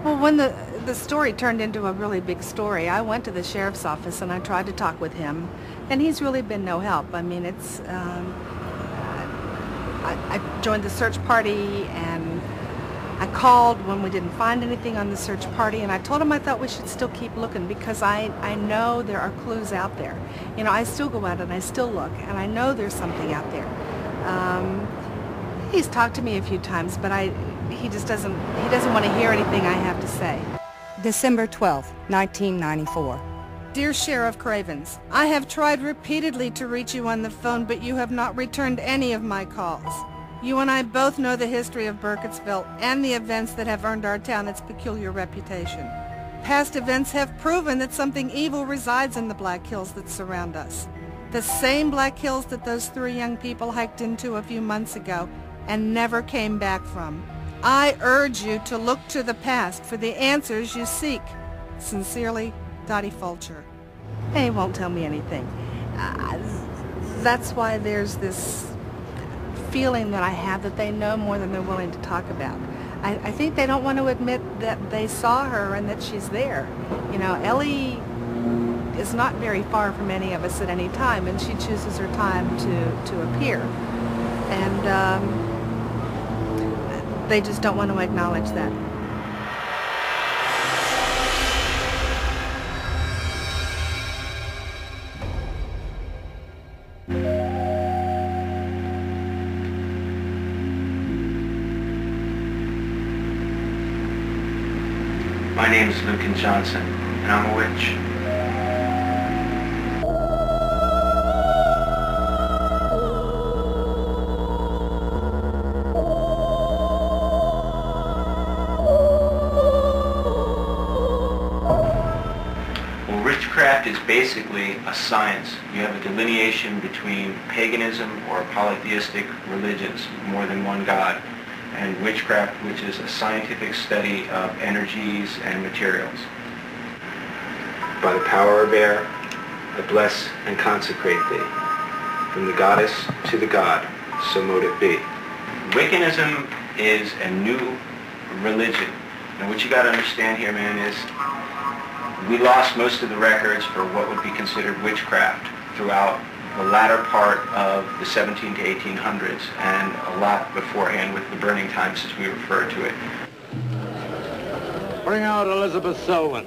Well, when the story turned into a really big story, I went to the sheriff's office and I tried to talk with him, and he's really been no help. I mean, I joined the search party, and I called when we didn't find anything on the search party, and I told him I thought we should still keep looking because I know there are clues out there. You know, I still go out and I still look, and I know there's something out there. He's talked to me a few times, but he doesn't want to hear anything I have to say. December 12th, 1994. Dear Sheriff Cravens, I have tried repeatedly to reach you on the phone, but you have not returned any of my calls. You and I both know the history of Burkittsville and the events that have earned our town its peculiar reputation. Past events have proven that something evil resides in the Black Hills that surround us. The same Black Hills that those 3 young people hiked into a few months ago and never came back from. I urge you to look to the past for the answers you seek. Sincerely, Dottie Fulcher. They won't tell me anything. That's why there's this feeling that I have that they know more than they're willing to talk about. I think they don't want to admit that they saw her and that she's there. You know, Ellie is not very far from any of us at any time, and she chooses her time to appear. And they just don't want to acknowledge that. My name is Lucan Johnson, and I'm a witch. Well, witchcraft is basically a science. You have a delineation between paganism or polytheistic religions, more than one god, and witchcraft, which is a scientific study of energies and materials. By the power I bear, I bless and consecrate thee. From the goddess to the god, so mote it be. Wiccanism is a new religion. And what you got to understand here, man, is we lost most of the records for what would be considered witchcraft throughout the latter part of the 17 to 1800s, and a lot beforehand with the burning times as we refer to it. Bring out Elizabeth Selwyn.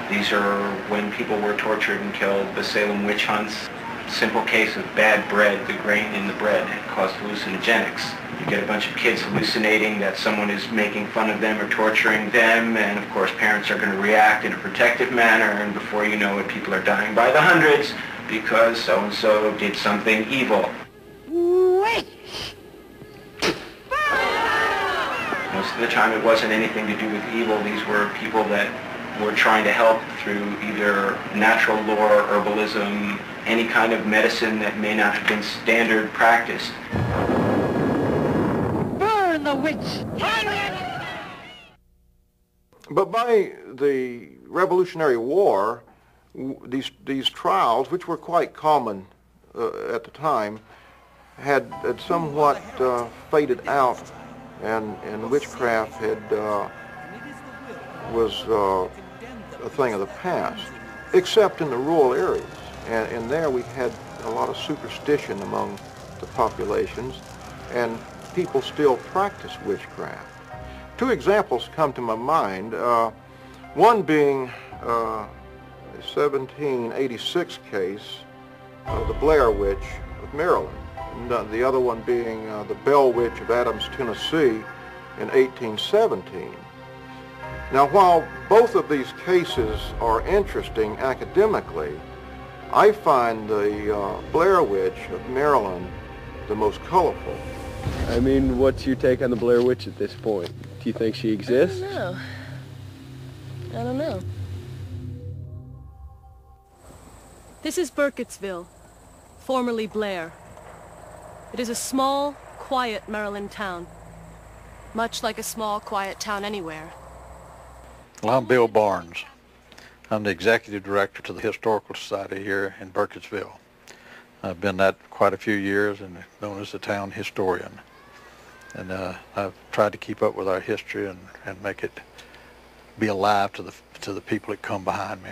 These are when people were tortured and killed, the Salem witch hunts. Simple case of bad bread, the grain in the bread caused hallucinogenics. You get a bunch of kids hallucinating that someone is making fun of them or torturing them, and of course parents are going to react in a protective manner, and before you know it, people are dying by the hundreds because so-and-so did something evil. Most of the time it wasn't anything to do with evil. These were people that were trying to help through either natural lore, herbalism, any kind of medicine that may not have been standard practiced. Burn the witch! But by the Revolutionary War, these trials, which were quite common at the time, had somewhat faded out, and witchcraft was a thing of the past, except in the rural areas. And there we had a lot of superstition among the populations, and people still practice witchcraft. 2 examples come to my mind, one being a 1786 case of the Blair Witch of Maryland, and the other one being the Bell Witch of Adams, Tennessee in 1817. Now, while both of these cases are interesting academically, I find the Blair Witch of Maryland the most colorful. I mean, what's your take on the Blair Witch at this point? Do you think she exists? I don't know. This is Burkittsville, formerly Blair. It is a small, quiet Maryland town, much like a small, quiet town anywhere. Well, I'm Bill Barnes. I'm the executive director to the Historical Society here in Burkittsville. I've been that quite a few years and known as the town historian. And I've tried to keep up with our history and make it be alive to the people that come behind me.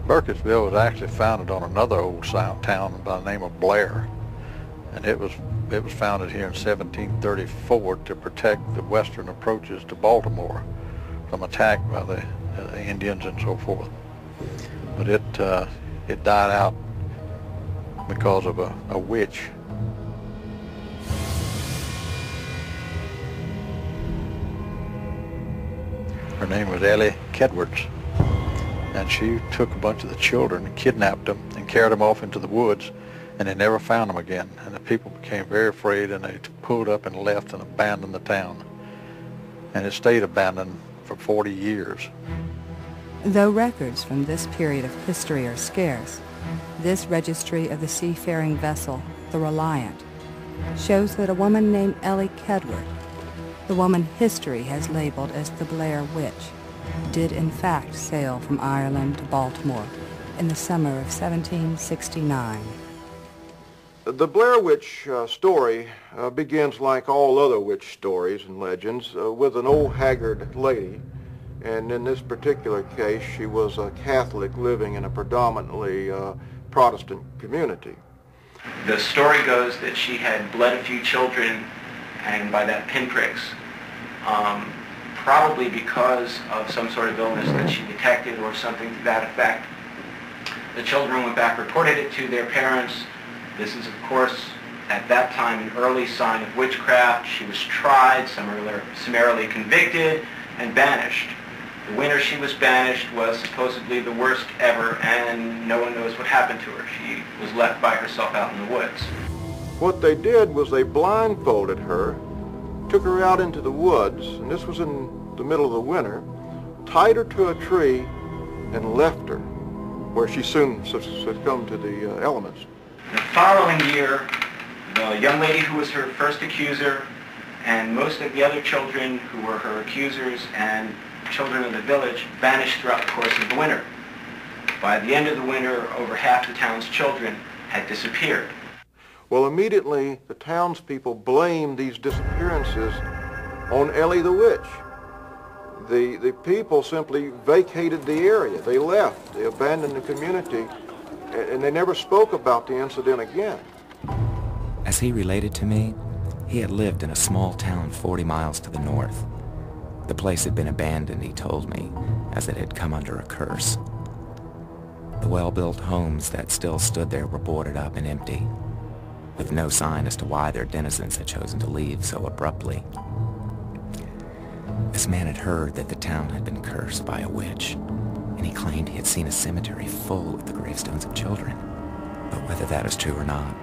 Burkittsville was actually founded on another old town by the name of Blair, and it was founded here in 1734 to protect the western approaches to Baltimore from attack by the Indians and so forth. But it died out because of a witch. Her name was Ellie Kedwards, and she took a bunch of the children and kidnapped them and carried them off into the woods, and they never found them again. And the people became very afraid, and they pulled up and left and abandoned the town. And it stayed abandoned for 40 years. Though records from this period of history are scarce, this registry of the seafaring vessel, the Reliant, shows that a woman named Ellie Kedward, the woman history has labeled as the Blair Witch, did in fact sail from Ireland to Baltimore in the summer of 1769. The Blair Witch story begins like all other witch stories and legends with an old haggard lady, and in this particular case she was a Catholic living in a predominantly Protestant community. The story goes that she had bled a few children, and by that pinpricks, probably because of some sort of illness that she detected or something to that effect. The children went back, reported it to their parents. This is, of course, at that time an early sign of witchcraft. She was tried, summarily convicted, and banished. The winter she was banished was supposedly the worst ever, and no one knows what happened to her. She was left by herself out in the woods. What they did was they blindfolded her, took her out into the woods, and this was in the middle of the winter, tied her to a tree, and left her, where she soon succumbed to the elements. The following year, the young lady who was her first accuser and most of the other children who were her accusers and children of the village vanished throughout the course of the winter. By the end of the winter, over half the town's children had disappeared. Well, immediately the townspeople blamed these disappearances on Ellie the Witch. The people simply vacated the area. They left. They abandoned the community, and they never spoke about the incident again. As he related to me, he had lived in a small town 40 miles to the north. The place had been abandoned, he told me, as it had come under a curse. The well-built homes that still stood there were boarded up and empty, with no sign as to why their denizens had chosen to leave so abruptly. This man had heard that the town had been cursed by a witch, and he claimed he had seen a cemetery full of the gravestones of children. But whether that is true or not,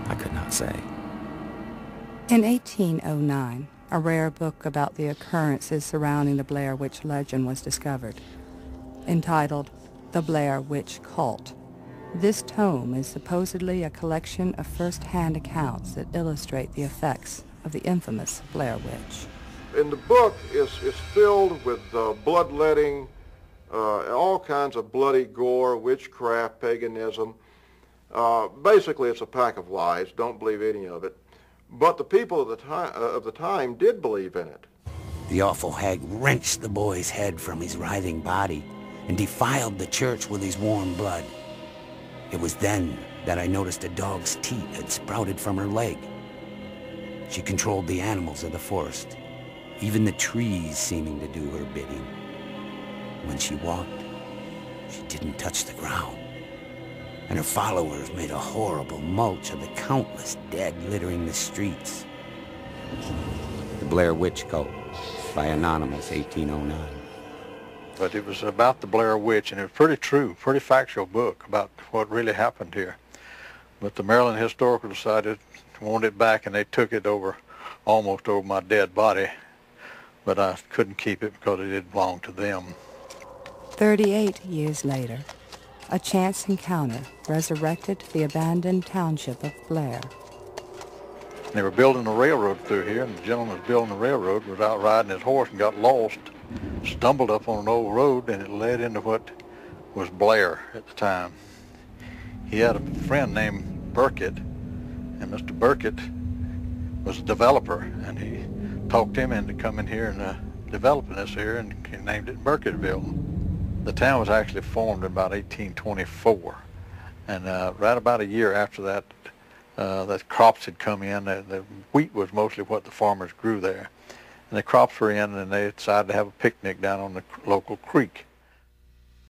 I could not say. In 1809, a rare book about the occurrences surrounding the Blair Witch legend was discovered, entitled The Blair Witch Cult. This tome is supposedly a collection of first-hand accounts that illustrate the effects of the infamous Blair Witch. And the book is filled with bloodletting, all kinds of bloody gore, witchcraft, paganism. Basically, it's a pack of lies. Don't believe any of it. But the people of the time did believe in it. The awful hag wrenched the boy's head from his writhing body and defiled the church with his warm blood. It was then that I noticed a dog's teeth had sprouted from her leg. She controlled the animals of the forest, even the trees seeming to do her bidding. When she walked, she didn't touch the ground, and her followers made a horrible mulch of the countless dead littering the streets. The Blair Witch Cult, by Anonymous, 1809. But it was about the Blair Witch, and it was pretty true, pretty factual book about what really happened here. But the Maryland Historical Society wanted it back, and they took it almost over my dead body. But I couldn't keep it because it didn't belong to them. 38 years later, a chance encounter resurrected the abandoned township of Blair. They were building a railroad through here, and the gentleman was building the railroad was out riding his horse and got lost, stumbled up on an old road, and it led into what was Blair at the time. He had a friend named Burkett, and Mr. Burkett was a developer, and he talked him into coming here and developing this here, and he named it Burkittsville. The town was actually formed in about 1824, and right about a year after that, the crops had come in. The wheat was mostly what the farmers grew there, and the crops were in, and they decided to have a picnic down on the local creek.